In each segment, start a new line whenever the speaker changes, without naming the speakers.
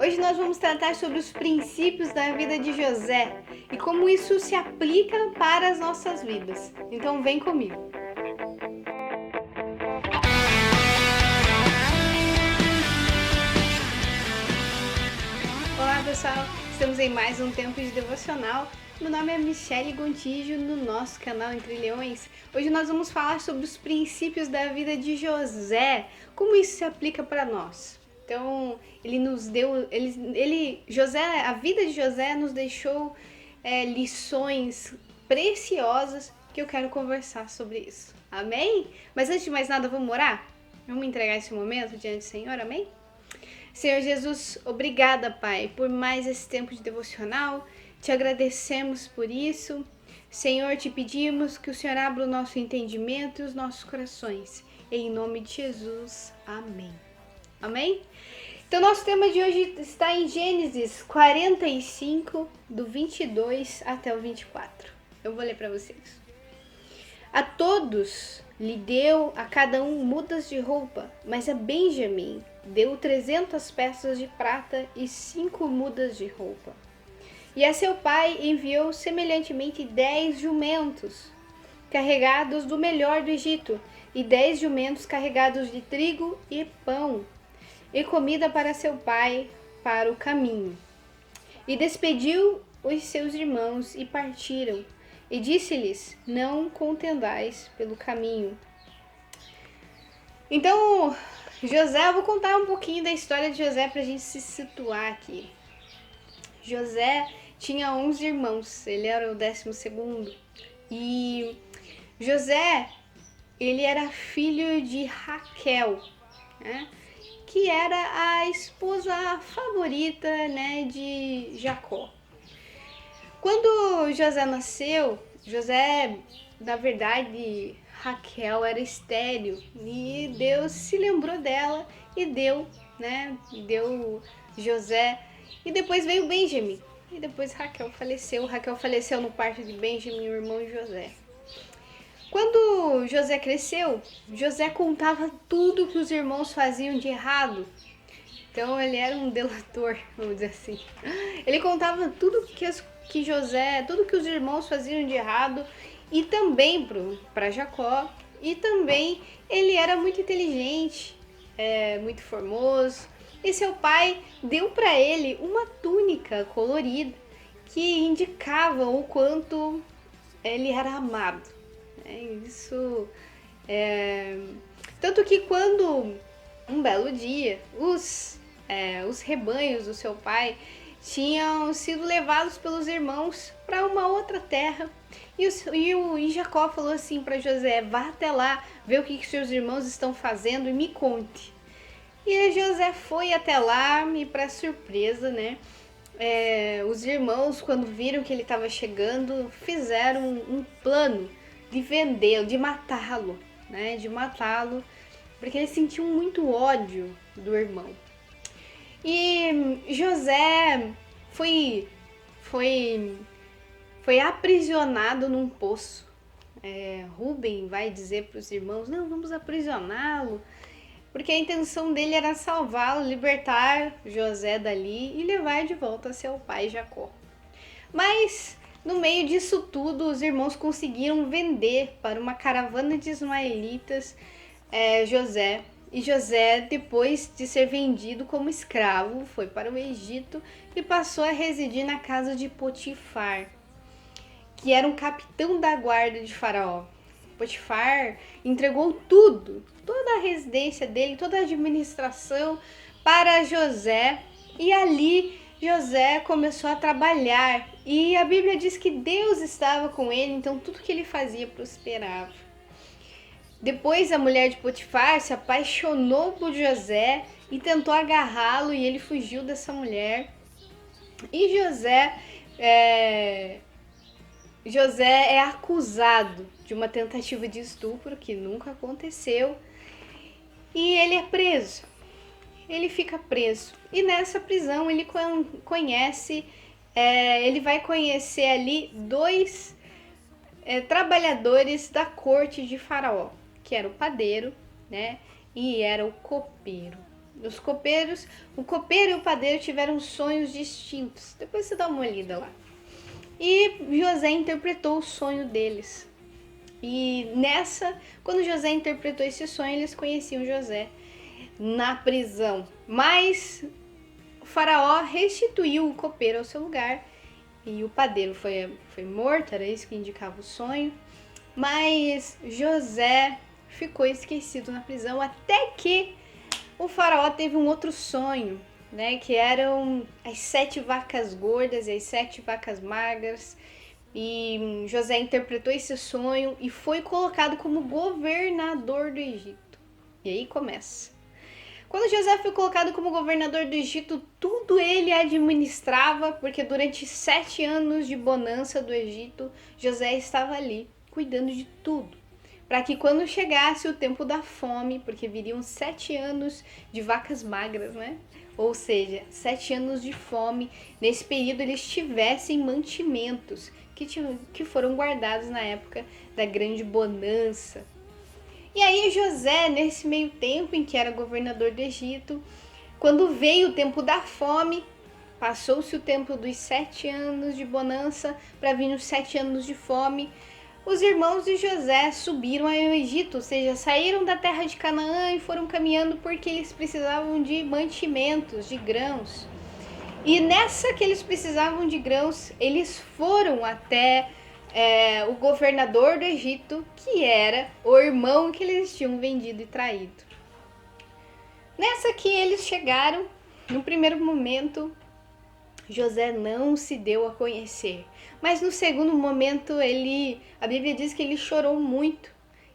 Hoje nós vamos tratar sobre os princípios da vida de José e como isso se aplica para as nossas vidas. Então vem comigo. Olá pessoal, estamos em mais um tempo de devocional. Meu nome é Michele Gontijo, no nosso canal Entre Leões. Hoje nós vamos falar sobre os princípios da vida de José, como isso se aplica para nós. Então, ele nos deu, a vida de José nos deixou lições preciosas que eu quero conversar sobre isso. Amém? Mas antes de mais nada, vamos orar? Vamos entregar esse momento diante do Senhor, amém? Senhor Jesus, obrigada, Pai, por mais esse tempo de devocional. Te agradecemos por isso. Senhor, te pedimos que o Senhor abra o nosso entendimento e os nossos corações. Em nome de Jesus, amém. Amém? Então, nosso tema de hoje está em Gênesis 45, do 22 até o 24. Eu vou ler para vocês. A todos lhe deu a cada um mudas de roupa, mas a Benjamim deu 300 peças de prata e 5 mudas de roupa. E a seu pai enviou semelhantemente 10 jumentos, carregados do melhor do Egito, e 10 jumentos carregados de trigo e pão, e comida para seu pai para o caminho. E despediu os seus irmãos e partiram, e disse-lhes: não contendais pelo caminho. Então, José, eu vou contar um pouquinho da história de José para a gente se situar aqui. José tinha 11 irmãos, ele era o 12º. E José, ele era filho de Raquel, né? Que era a esposa favorita, né, de Jacó. Quando José nasceu, na verdade, Raquel era estéril e Deus se lembrou dela e deu José. E depois veio Benjamim. E depois Raquel faleceu. Raquel faleceu no parto de Benjamim, o irmão de José. Quando José cresceu, José contava tudo que os irmãos faziam de errado. Então ele era um delator, vamos dizer assim. Ele contava tudo que os irmãos faziam de errado, e também para Jacó. E também ele era muito inteligente, muito formoso. E seu pai deu para ele uma túnica colorida que indicava o quanto ele era amado. Tanto que quando um belo dia os rebanhos do seu pai tinham sido levados pelos irmãos para uma outra terra. E Jacó falou assim para José: vá até lá, ver o que seus irmãos estão fazendo e me conte. E José foi até lá e, para surpresa, né, os irmãos, quando viram que ele estava chegando, fizeram um plano de vendê-lo, de matá-lo, porque eles sentiam muito ódio do irmão. E José foi aprisionado num poço. Rubem vai dizer para os irmãos: não, vamos aprisioná-lo, porque a intenção dele era salvá-lo, libertar José dali e levar de volta seu pai Jacó. Mas no meio disso tudo, os irmãos conseguiram vender para uma caravana de ismaelitas José. E José, depois de ser vendido como escravo, foi para o Egito e passou a residir na casa de Potifar, que era um capitão da guarda de Faraó. Potifar entregou tudo, toda a residência dele, toda a administração para José, e ali José começou a trabalhar, e a Bíblia diz que Deus estava com ele, então tudo que ele fazia prosperava. Depois a mulher de Potifar se apaixonou por José e tentou agarrá-lo, e ele fugiu dessa mulher. E José é acusado de uma tentativa de estupro que nunca aconteceu, e ele é preso. Ele fica preso, e nessa prisão ele ele vai conhecer ali 2 trabalhadores da corte de Faraó, que era o padeiro, né, e era o copeiro. Os copeiros, o copeiro e o padeiro tiveram sonhos distintos. Depois você dá uma olhada lá. E José interpretou o sonho deles. E quando José interpretou esse sonho, eles conheciam José na prisão. Mas o faraó restituiu o copeiro ao seu lugar e o padeiro foi morto, era isso que indicava o sonho. Mas José ficou esquecido na prisão até que o faraó teve um outro sonho, né? Que eram as 7 vacas gordas e as 7 vacas magras. E José interpretou esse sonho e foi colocado como governador do Egito. E aí começa. Quando José foi colocado como governador do Egito, tudo ele administrava, porque durante 7 anos de bonança do Egito, José estava ali, cuidando de tudo. Para que quando chegasse o tempo da fome, porque viriam 7 anos de vacas magras, né? Ou seja, 7 anos de fome, nesse período eles tivessem mantimentos que foram guardados na época da grande bonança. E aí José, nesse meio tempo em que era governador do Egito, quando veio o tempo da fome, passou-se o tempo dos 7 anos de bonança para vir os 7 anos de fome, os irmãos de José subiram ao Egito, ou seja, saíram da terra de Canaã e foram caminhando porque eles precisavam de mantimentos, de grãos. E nessa que eles precisavam de grãos, eles foram até o governador do Egito, que era o irmão que eles tinham vendido e traído. Nessa que eles chegaram, no primeiro momento, José não se deu a conhecer. Mas no segundo momento, a Bíblia diz que ele chorou muito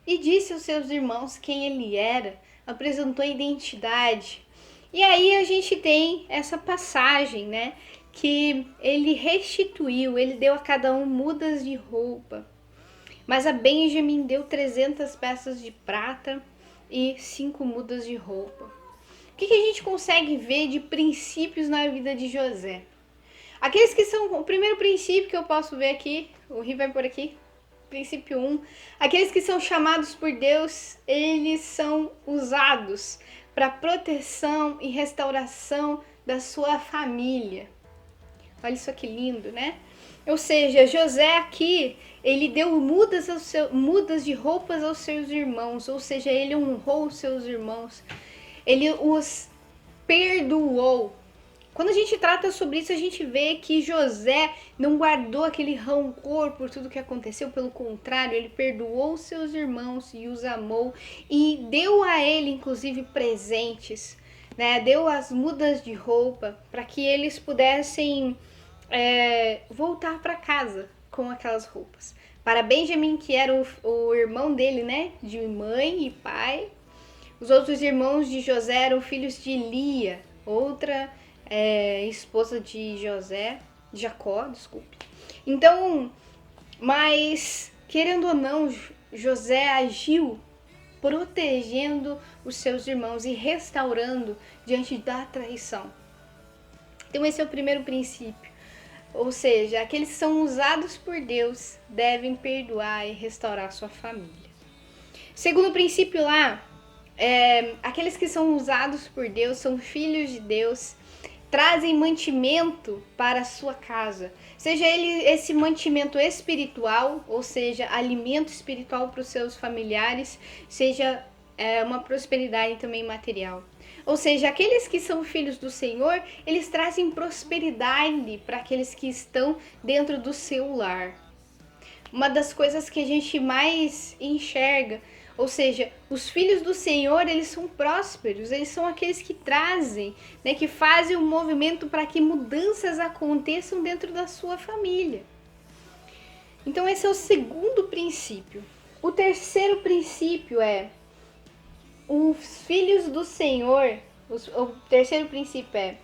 e disse aos seus irmãos quem ele era, apresentou a identidade. E aí a gente tem essa passagem, né? Que ele restituiu, ele deu a cada um mudas de roupa. Mas a Benjamim deu 300 peças de prata e 5 mudas de roupa. O que a gente consegue ver de princípios na vida de José? Aqueles que são, o primeiro princípio que eu posso ver aqui, o Ri vai por aqui, princípio 1. Aqueles que são chamados por Deus, eles são usados para proteção e restauração da sua família. Olha isso que lindo, né? Ou seja, José aqui, ele deu mudas de roupas aos seus irmãos, ou seja, ele honrou os seus irmãos, ele os perdoou. Quando a gente trata sobre isso, a gente vê que José não guardou aquele rancor por tudo que aconteceu, pelo contrário, ele perdoou seus irmãos e os amou e deu a ele, inclusive, presentes, né? Deu as mudas de roupa para que eles pudessem voltar para casa com aquelas roupas. Para Benjamim, que era o irmão dele, né? De mãe e pai. Os outros irmãos de José eram filhos de Lia, outra esposa de Jacó, desculpe. Então, mas querendo ou não, José agiu protegendo os seus irmãos e restaurando diante da traição. Então esse é o primeiro princípio. Ou seja, aqueles que são usados por Deus devem perdoar e restaurar sua família. Segundo princípio lá, aqueles que são usados por Deus, são filhos de Deus, trazem mantimento para a sua casa. Seja ele esse mantimento espiritual, ou seja, alimento espiritual para os seus familiares, seja uma prosperidade também material. Ou seja, aqueles que são filhos do Senhor, eles trazem prosperidade para aqueles que estão dentro do seu lar. Uma das coisas que a gente mais enxerga, ou seja, os filhos do Senhor, eles são prósperos, eles são aqueles que trazem, né, que fazem um movimento para que mudanças aconteçam dentro da sua família. Então esse é o segundo princípio. O terceiro princípio os filhos do Senhor, o terceiro princípio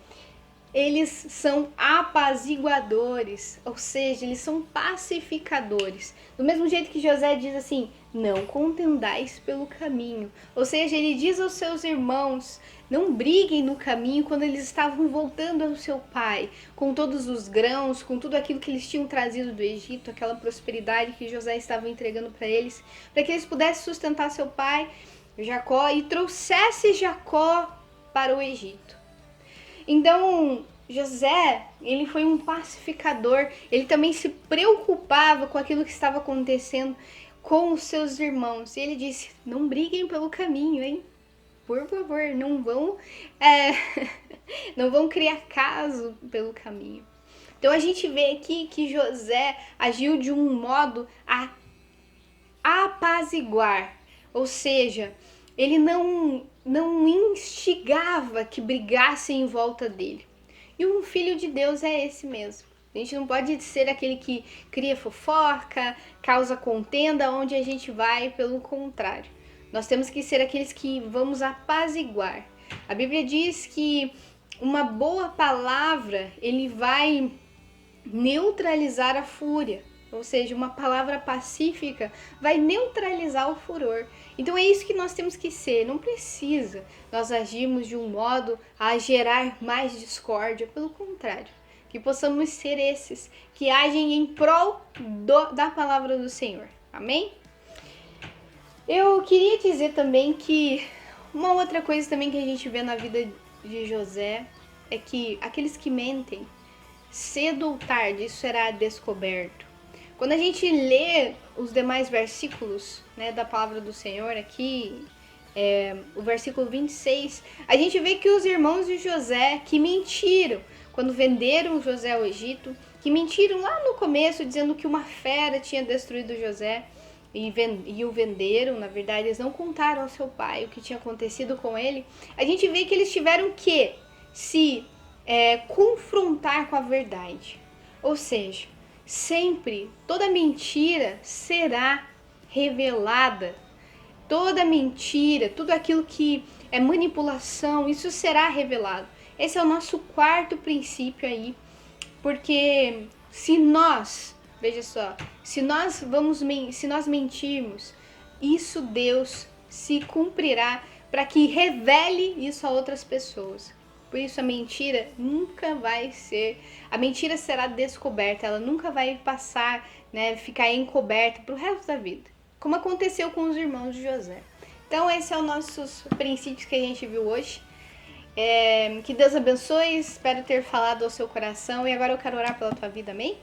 eles são apaziguadores, ou seja, eles são pacificadores. Do mesmo jeito que José diz assim, não contendais pelo caminho. Ou seja, ele diz aos seus irmãos, não briguem no caminho quando eles estavam voltando ao seu pai, com todos os grãos, com tudo aquilo que eles tinham trazido do Egito, aquela prosperidade que José estava entregando para eles que eles pudessem sustentar seu pai, Jacó, e trouxesse Jacó para o Egito. Então, José, ele foi um pacificador, ele também se preocupava com aquilo que estava acontecendo com os seus irmãos. E ele disse, não briguem pelo caminho, hein? Por favor, não vão, não vão criar caso pelo caminho. Então a gente vê aqui que José agiu de um modo a apaziguar, ou seja, ele não instigava que brigassem em volta dele. E um filho de Deus é esse mesmo. A gente não pode ser aquele que cria fofoca, causa contenda onde a gente vai, pelo contrário. Nós temos que ser aqueles que vamos apaziguar. A Bíblia diz que uma boa palavra, ele vai neutralizar a fúria. Ou seja, uma palavra pacífica vai neutralizar o furor. Então é isso que nós temos que ser. Não precisa nós agirmos de um modo a gerar mais discórdia. Pelo contrário, que possamos ser esses que agem em prol da palavra do Senhor. Amém? Eu queria dizer também que uma outra coisa também que a gente vê na vida de José é que aqueles que mentem, cedo ou tarde, isso será descoberto. Quando a gente lê os demais versículos, né, da palavra do Senhor aqui, o versículo 26, a gente vê que os irmãos de José que mentiram quando venderam José ao Egito, que mentiram lá no começo dizendo que uma fera tinha destruído José e o venderam, na verdade eles não contaram ao seu pai o que tinha acontecido com ele. A gente vê que eles tiveram que se confrontar com a verdade, ou seja, sempre, toda mentira será revelada. Toda mentira, tudo aquilo que é manipulação, isso será revelado. Esse é o nosso quarto princípio aí. Porque se nós, veja só, se nós mentirmos, isso Deus se cumprirá para que revele isso a outras pessoas. Por isso a mentira nunca vai ser, a mentira será descoberta, ela nunca vai passar, né, ficar encoberta para o resto da vida, como aconteceu com os irmãos de José. Então esses são os nossos princípios que a gente viu hoje. Que Deus abençoe, espero ter falado ao seu coração e agora eu quero orar pela tua vida, amém?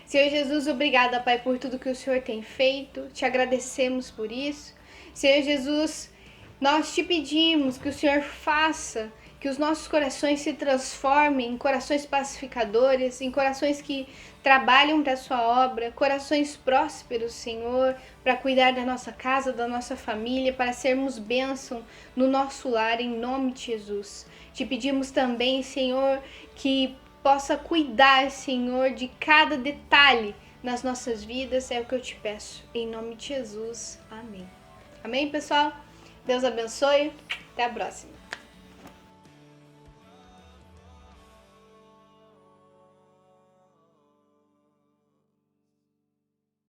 Senhor Jesus, obrigada, Pai, por tudo que o Senhor tem feito, te agradecemos por isso. Senhor Jesus, nós te pedimos que o Senhor faça que os nossos corações se transformem em corações pacificadores, em corações que trabalham para a sua obra, corações prósperos, Senhor, para cuidar da nossa casa, da nossa família, para sermos bênção no nosso lar, em nome de Jesus. Te pedimos também, Senhor, que possa cuidar, Senhor, de cada detalhe nas nossas vidas, é o que eu te peço, em nome de Jesus. Amém. Amém, pessoal? Deus abençoe. Até a próxima.